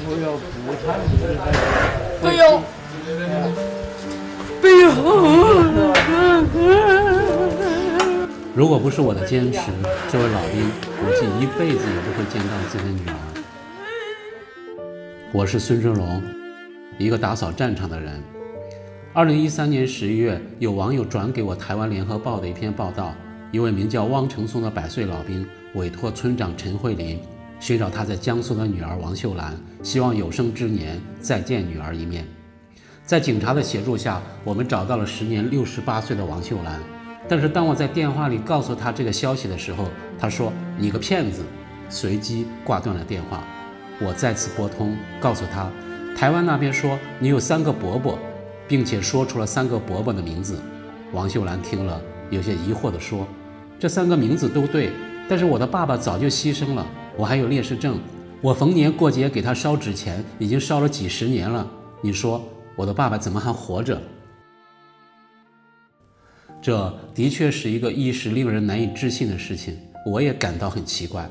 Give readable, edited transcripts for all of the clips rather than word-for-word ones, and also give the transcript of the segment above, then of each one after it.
我要不参与不要，不要。如果不是我的坚持，这位老兵估计一辈子也不会见到自己的女儿。我是孙春龙，一个打扫战场的人。2013年11月，有网友转给我台湾联合报的一篇报道，一位名叫汪成松的100岁老兵委托村长陈慧琳寻找他在江苏的女儿王秀兰，希望有生之年再见女儿一面。在警察的协助下，我们找到了时年68岁的王秀兰。但是当我在电话里告诉他这个消息的时候，他说：“你个骗子！”随即挂断了电话。我再次拨通，告诉他，台湾那边说你有3个伯伯，并且说出了3个伯伯的名字。王秀兰听了，有些疑惑地说：“这3个名字都对，但是我的爸爸早就牺牲了，我还有烈士证，我逢年过节给他烧纸钱，已经烧了几10年了。你说我的爸爸怎么还活着？”这的确是一个一时令人难以置信的事情，我也感到很奇怪。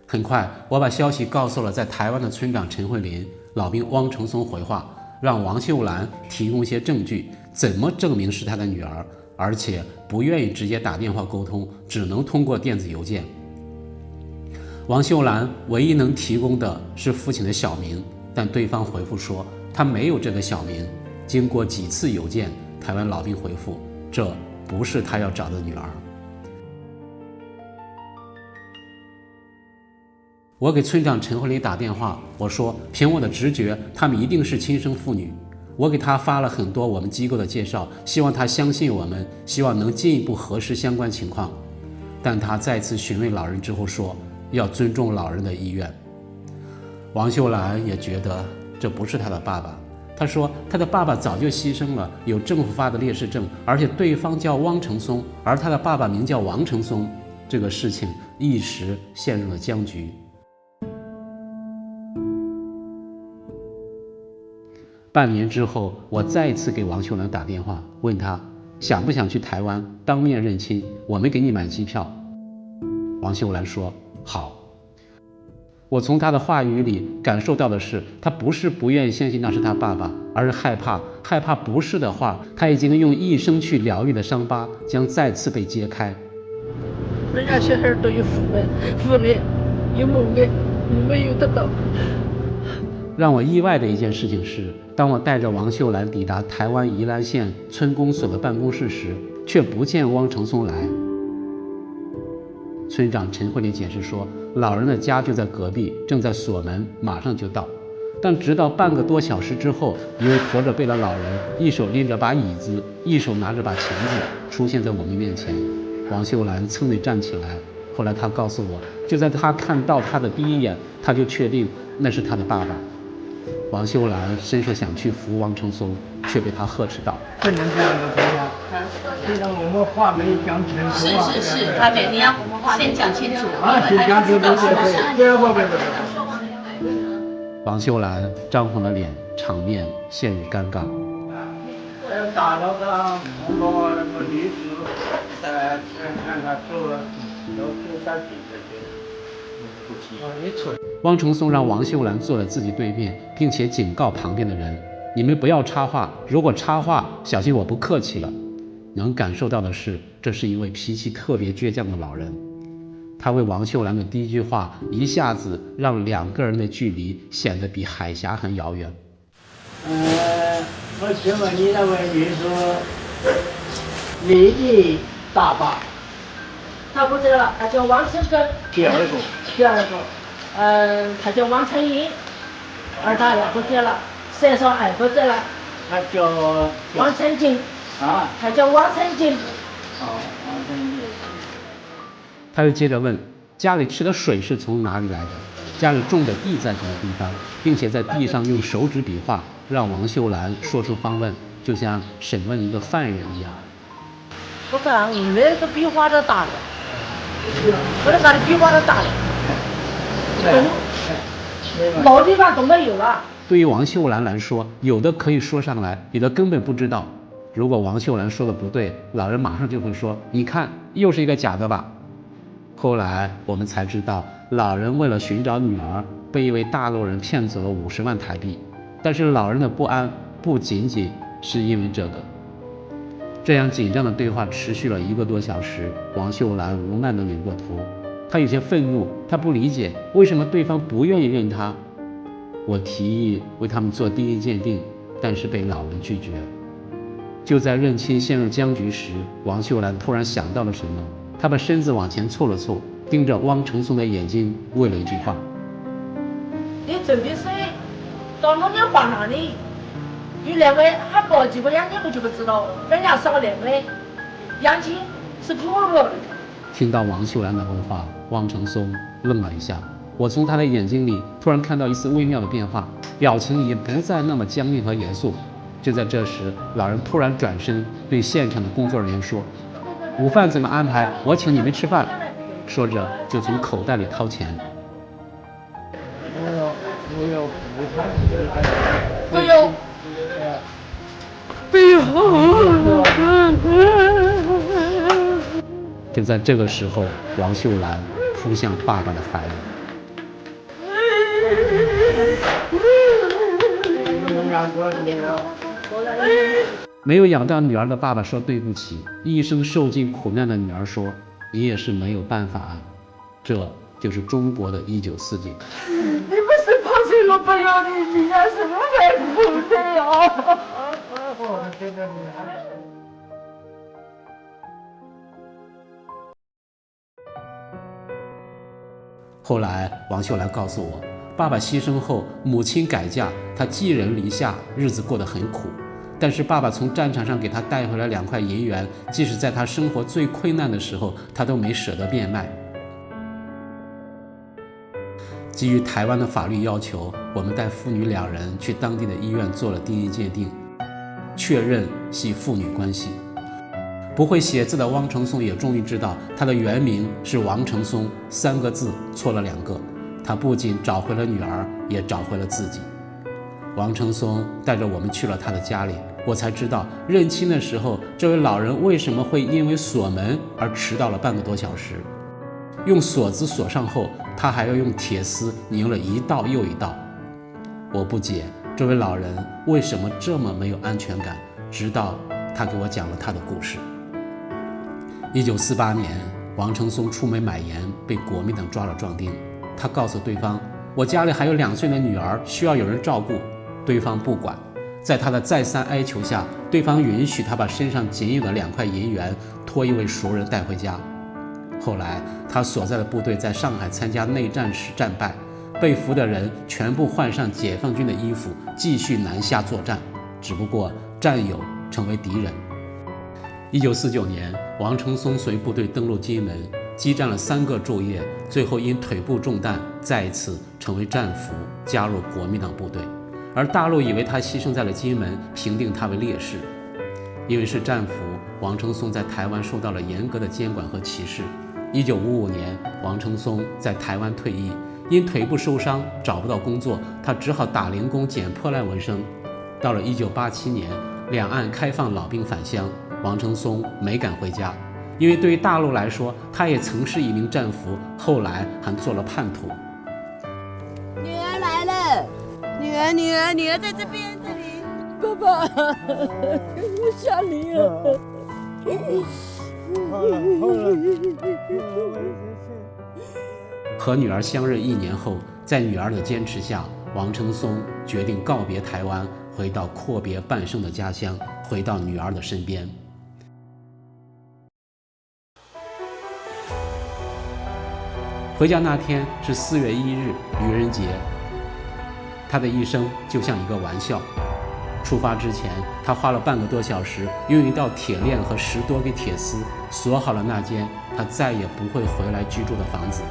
很快，我把消息告诉了在台湾的村长陈慧琳，老兵汪成松回话，让王秀兰提供一些证据，怎么证明是他的女儿，而且不愿意直接打电话沟通，只能通过电子邮件。王秀兰唯一能提供的是父亲的小名，但对方回复说他没有这个小名。经过几次邮件，台湾老兵回复，这不是他要找的女儿。我给村长陈慧琳打电话，我说凭我的直觉，他们一定是亲生父女。我给他发了很多我们机构的介绍，希望他相信我们，希望能进一步核实相关情况。但他再次询问老人之后说，要尊重老人的意愿。王秀兰也觉得这不是他的爸爸，他说他的爸爸早就牺牲了，有政府发的烈士证，而且对方叫汪成松，而他的爸爸名叫王成松。这个事情一时陷入了僵局。半年之后，我再一次给王秀兰打电话，问他想不想去台湾当面认亲，我们给你买机票。王秀兰说好。我从他的话语里感受到的是，他不是不愿意相信那是他爸爸，而是害怕不是的话，他已经用一生去疗愈的伤疤将再次被揭开。人家小孩都有父爱，有母爱，没有得到。让我意外的一件事情是，当我带着王秀兰抵达台湾宜兰县村公所的办公室时，却不见汪成松来。村长陈慧琳解释说，老人的家就在隔壁，正在锁门，马上就到。但直到半个多小时之后，一位驼着背的老人一手拎着把椅子，一手拿着把钳子出现在我们面前。王秀兰噌地站起来，后来他告诉我，就在他看到他的第一眼，他就确定那是他的爸爸。王秀兰伸手想去扶王成松，却被他呵斥道：“不能这样子说呀，虽然我们话没讲清楚啊。”是，阿美，你要先讲清楚啊，先讲清楚，不。王秀兰涨红了脸，场面陷入尴尬。打了个我那个女子，在看看做了，都是在顶着去。汪成松让王秀兰坐在自己对面，并且警告旁边的人：“你们不要插话，如果插话，小心我不客气了。”能感受到的是，这是一位脾气特别倔强的老人。他为王秀兰的第一句话，一下子让2个人的距离显得比海峡很遥远。我请问你那位女士，你的大爸？他不在了，他叫王成根。第二个，他叫王成英，而他俩不在了，3少2不在了。他叫王成金。啊，他叫王成金。王成金。他又接着问，家里吃的水是从哪里来的？家里种的地在什么地方？并且在地上用手指比划，让王秀兰说出方问，就像审问一个犯人一样。我看我那个比划的大了，我那个比划的大了，老地方都没有了。对于王秀兰来说，有的可以说上来，有的根本不知道。如果王秀兰说的不对，老人马上就会说：“你看，又是一个假的吧。”后来我们才知道，老人为了寻找女儿，被一位大陆人骗走了50万台币，但是老人的不安不仅仅是因为这个。这样紧张的对话持续了1个多小时，王秀兰无奈地拧过头，她有些愤怒，她不理解为什么对方不愿意认她。我提议为他们做DNA鉴定，但是被老人拒绝。就在认亲陷入僵局时，王秀兰突然想到了什么，她把身子往前凑了凑，盯着汪承松的眼睛问了一句话：你准备是到我娘房那里有2位还抱几个2年，我就不知道，人家少2位养亲是给我的。听到王秀兰的问话，汪承松愣了一下，我从他的眼睛里突然看到一丝微妙的变化，表情也不再那么僵硬和严肃。就在这时，老人突然转身对现场的工作人员说：午饭怎么安排？我请你们吃饭。说着就从口袋里掏钱。不用就在这个时候，王秀兰扑向爸爸的怀里。没有养到女儿的爸爸说对不起，一生受尽苦难的女儿说你也是没有办法啊。这就是中国的1940年。你不是抛弃了不要你，你还是不会哭的呀。后来王秀兰告诉我，爸爸牺牲后，母亲改嫁，他寄人篱下，日子过得很苦。但是爸爸从战场上给他带回来2块银元，即使在他生活最困难的时候，他都没舍得变卖。基于台湾的法律要求，我们带父女2人去当地的医院做了DNA鉴定，确认系父女关系。不会写字的汪承松也终于知道，他的原名是王承松，3个字错了2个。他不仅找回了女儿，也找回了自己。王承松带着我们去了他的家里，我才知道认亲的时候，这位老人为什么会因为锁门而迟到了半个多小时。用锁子锁上后，他还要用铁丝拧了一道又一道。我不解这位老人为什么这么没有安全感，直到他给我讲了他的故事。1948年，王承松出门买盐，被国民党抓了壮丁。他告诉对方，我家里还有2岁的女儿需要有人照顾。对方不管，在他的再三哀求下，对方允许他把身上仅有的2块银元托一位熟人带回家。后来他所在的部队在上海参加内战时战败，被俘的人全部换上解放军的衣服，继续南下作战，只不过战友成为敌人。1949年，王承松随部队登陆金门，激战了3个昼夜，最后因腿部中弹，再一次成为战俘，加入国民党部队。而大陆以为他牺牲在了金门，评定他为烈士。因为是战俘，王承松在台湾受到了严格的监管和歧视。1955年，王承松在台湾退役，因腿部受伤找不到工作，他只好打零工捡破烂为生。到了1987年，两岸开放老兵返乡，王承松没敢回家，因为对于大陆来说，他也曾是一名战俘，后来还做了叛徒。女儿来了，女儿在这边，这里。爸爸，我想你了。和女儿相认1年后，在女儿的坚持下，王承松决定告别台湾，回到阔别半生的家乡，回到女儿的身边。回家那天是4月1日，愚人节。他的一生就像一个玩笑。出发之前，他花了半个多小时，用一道铁链和10多根铁丝锁好了那间他再也不会回来居住的房子。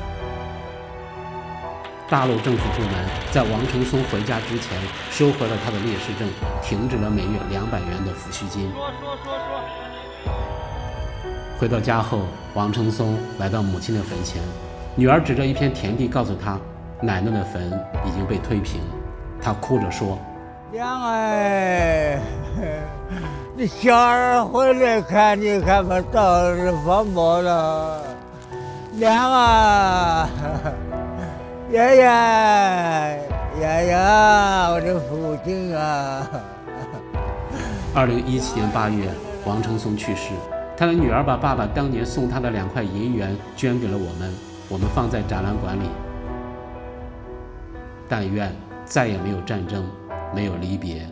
大陆政府部门在王承松回家之前收回了他的烈士证，停止了每月200元的抚恤金。回到家后，王承松来到母亲的坟前，女儿指着一片田地告诉他，奶奶的坟已经被推平。他哭着说：娘哎，你小儿回来看你看不到是放牧了，娘啊，爷爷，爷爷，我的父亲啊！2017年8月，王承松去世，他的女儿把爸爸当年送他的2块银元捐给了我们，我们放在展览馆里。但愿再也没有战争，没有离别。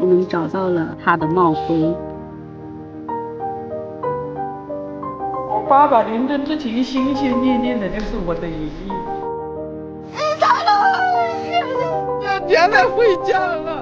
我们找到了他的帽徽。我爸爸临终之前心心念念的就是我的爷爷。他来回家了。